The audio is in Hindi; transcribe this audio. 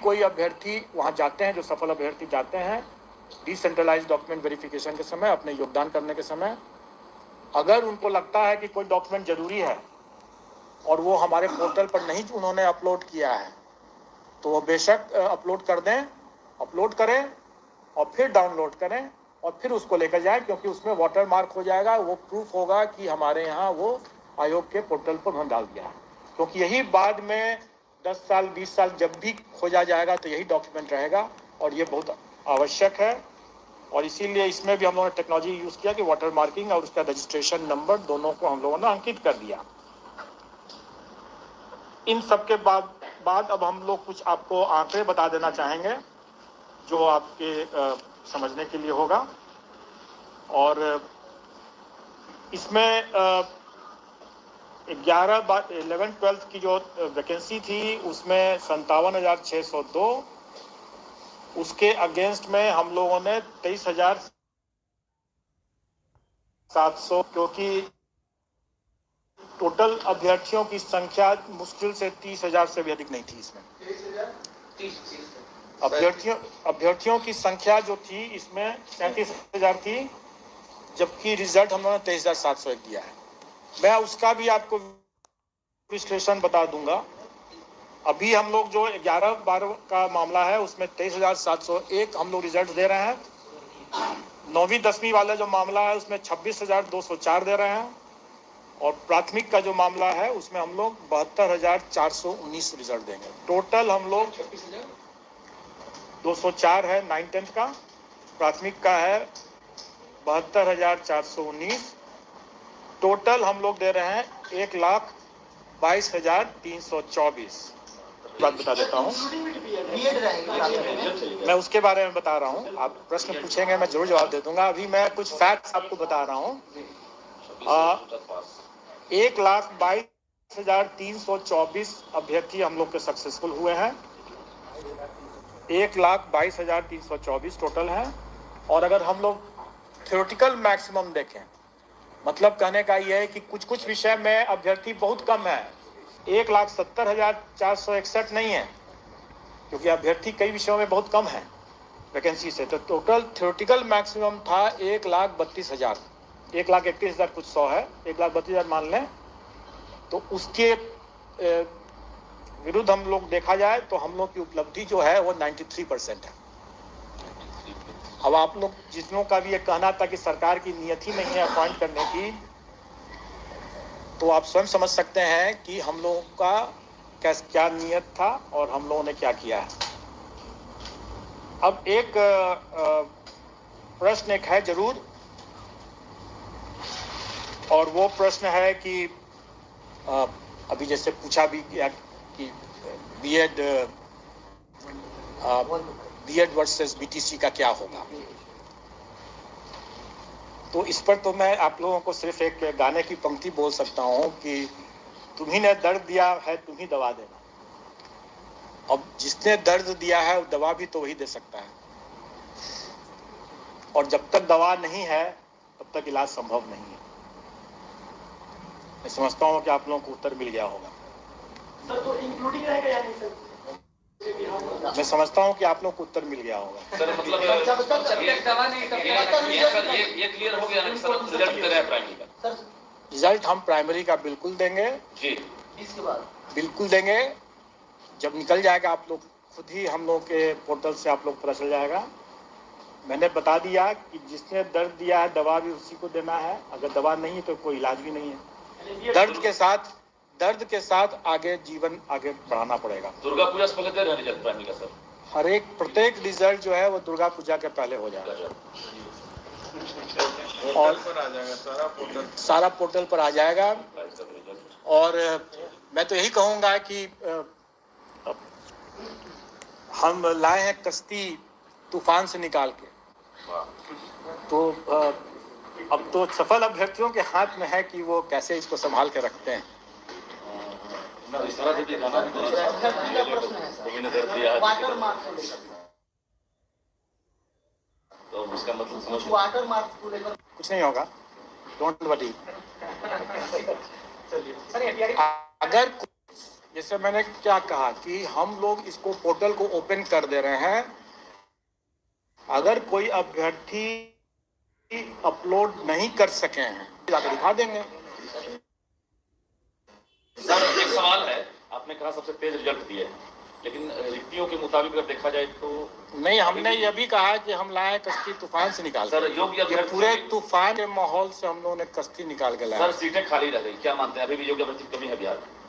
कोई अभ्यर्थी वहाँ जाते हैं, जो सफल अभ्यर्थी जाते हैं डिसेंट्रलाइज्ड डॉक्यूमेंट वेरिफिकेशन के समय, अपने योगदान करने के समय, अगर उनको लगता है कि कोई डॉक्यूमेंट जरूरी है और वो हमारे पोर्टल पर नहीं उन्होंने अपलोड किया है, तो वो बेशक अपलोड कर दें, अपलोड करें और फिर डाउनलोड करें और फिर उसको लेकर जाएं, क्योंकि उसमें वाटर मार्क हो जाएगा, वो प्रूफ होगा कि हमारे यहाँ वो आयोग के पोर्टल पर उन्होंने डाल दिया है। क्योंकि यही बाद में 10 साल 20 साल जब भी खोजा जाएगा तो यही डॉक्यूमेंट रहेगा और ये बहुत आवश्यक है। और इसीलिए इसमें भी हम लोगों ने टेक्नोलॉजी यूज़ किया कि वाटर मार्किंग और उसका रजिस्ट्रेशन नंबर दोनों को हम लोगों ने अंकित कर दिया। इन सब के बाद अब हम लोग कुछ आपको आंकड़े बता देना चाहेंगे जो आपके समझने के लिए होगा। और इसमें 11-12 की जो वैकेंसी थी उसमें 57,602, उसके अगेंस्ट में हम लोगों ने 23,700, क्योंकि टोटल अभ्यर्थियों की संख्या मुश्किल से 30,000 से भी अधिक नहीं थी। इसमें अभ्यर्थियों की संख्या जो थी इसमें 37,000 थी, जबकि रिजल्ट हम लोगों ने 23,701 दिया है। मैं उसका भी आपको विश्लेषण बता दूंगा। अभी हम लोग जो 11-12 का मामला है उसमें 23,701 हम लोग रिजल्ट दे रहे हैं। 9वीं-10वीं वाला जो मामला है उसमें 26,204 दे रहे हैं। और प्राथमिक का जो मामला है उसमें हम लोग 72,419 रिजल्ट देंगे। टोटल हम लोग 204 है 9-10 का, प्राथमिक का है 72,419। टोटल हम लोग दे रहे हैं 1,22,324। बात बता देता हूँ, मैं उसके बारे में बता रहा हूँ। आप प्रश्न पूछेंगे मैं जरूर जवाब दे दूंगा। अभी मैं कुछ फैक्ट्स आपको बता रहा हूँ। 1,22,324 अभ्यर्थी हम लोग के सक्सेसफुल हुए हैं। 1,22,324 टोटल है। और अगर हम लोग थ्योरेटिकल मैक्सिमम देखें, मतलब कहने का ये है कि कुछ कुछ विषय में अभ्यर्थी बहुत कम है, 1,70,461 नहीं है, क्योंकि अभ्यर्थी कई विषयों में बहुत कम है वैकेंसी से। तो टोटल थ्योरेटिकल मैक्सिमम था 1,32,000, 1,31,000 कुछ 100 है, 1,32,000 मान लें। तो उसके विरुद्ध हम लोग देखा जाए तो हम लोग की उपलब्धि जो है वो 93% है। अब आप लोग जितनों का भी ये कहना था कि सरकार की नियत ही नहीं है अपॉइंट करने की, तो आप स्वयं समझ सकते हैं कि हम लोगों का क्या नियत था और हम लोगों ने क्या किया है। अब एक प्रश्न एक है जरूर, और वो प्रश्न है कि अभी जैसे पूछा भी गया कि बीएड वर्सेस बीटीसी का क्या होगा। तो इस पर तो मैं आप लोगों को सिर्फ एक गाने की पंक्ति बोल सकता हूँ कि तुम्ही ने दर्द दिया है तुम ही दवा देना। अब जिसने दर्द दिया है वो दवा भी तो वही दे सकता है, और जब तक दवा नहीं है तब तक इलाज संभव नहीं है। मैं समझता हूँ कि आप लोगों को उत्तर मिल गया होगा। सर तो इंक्लूडिंग रहेगा या नहीं सर? मैं समझता हूँ कि आप लोगों को उत्तर मिल गया होगा। सर मतलब जब तक दवा नहीं ये क्लियर हो गया ना सर, रिजल्ट दे रहे हैं प्राइमरी का। सर रिजल्ट हम प्राइमरी का बिल्कुल देंगे जी, इसके बाद बिल्कुल देंगे। जब निकल जाएगा आप लोग खुद ही हम लोग के पोर्टल से आप लोग पता चल जाएगा। मैंने बता दिया कि जिसने दर्द दिया है दवा भी उसी को देना है, अगर दवा नहीं है तो कोई इलाज भी नहीं है। दर्द के साथ आगे जीवन आगे बढ़ाना पड़ेगा। दुर्गा पूजा से पहले दे रहे हैं रिजल्ट प्राइमरी का सर? हर एक प्रत्येक रिजल्ट जो है वो दुर्गा पूजा के पहले हो जाएगा और सारा पोर्टल पर आ जाएगा। और मैं तो यही कहूँगा कि हम लाए हैं कश्ती तूफान से निकाल के, तो अब तो सफल अभ्यर्थियों के हाथ में है कि वो कैसे इसको संभाल के रखते हैं। वाटर मार्क्स को लेकर, तो उसका मतलब समझ वाटर मार्क्स को लेकर कुछ नहीं होगा, डोंट वरी। जैसे मैंने क्या कहा कि हम लोग इसको पोर्टल को ओपन कर दे रहे हैं, अगर कोई अभ्यर्थी अपलोड नहीं कर सके हैं जाकर दिखा देंगे। सर एक सवाल है, आपने कहा सबसे तेज रिजल्ट दिए हैं, लेकिन रिक्तियों के मुताबिक अगर देखा जाए तो नहीं, हमने यह भी कहा कि हम लाए कश्ती तूफान से निकाल सर योग्य के, पूरे तूफान के माहौल से हम लोगों ने कश्ती निकाल के लाया। सर सीटें खाली रह गई, क्या मानते हैं अभी भी योग्य अभ्यर्थी की कमी है बिहार में?